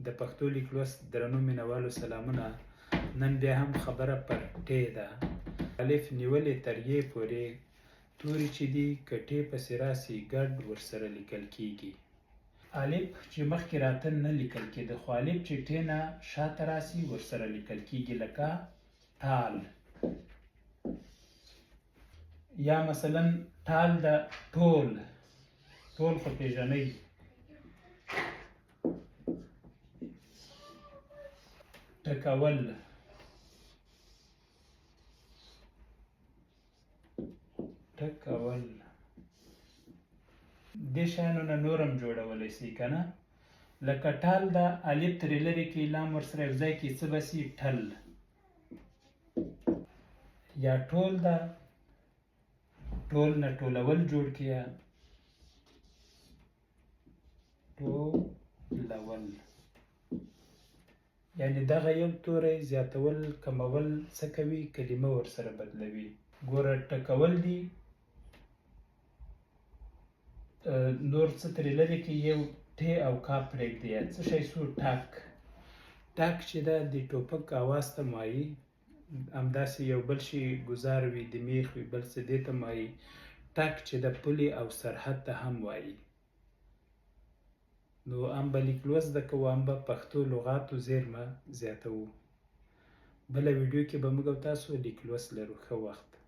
د پښتو لیک لوست درنو مینوالو سلامونه. نن بیا هم خبره پر ټې ده. الف نیولې تر یې پورې توري چې دي که ټې پسې راسي ګډ ورسره لیکل کیږي. الف چې مخکې راته نه لیکل کېده، خو الف چې ټې نه شاته راسي ورسره لیکل کیږي، لکه ټال. یا مثلا ټال د ټول، ټول خو پیژنئ. ټکول، ټکول. دې شیانو نه نور هم جوړولی سئ که نه، لکه ټال ده، الف ترې لرې کړئ، لام ورسره یو ځای کړئ، څه به سي؟ ټل. یا ټول ده، ټول نه ټولول جوړ کړئ، ټولول. یعنې دغه یو توری زیاتول کمول څه کوي؟ کلمه ورسره بدلوي. ګوره ټکول دي، نور څه ترې لرې کړي، یو ټې او کا پرېږدي، یا څه شی سو؟ ټک. ټک چې ده د ټوپک اواز ته وایي. همداسې یو بل شي ګزار وي، د میخ وي، بل څه دې ته وایي. ټک چې ده پولې او سرحد ته هم وایي. نو هم به لیک لوست زده کوو، هم به پښتو لغاتو زیرمه زیاتوو. بله ویډیو کې به موږ او تاسو لیک لوست لرو. ښه وخت.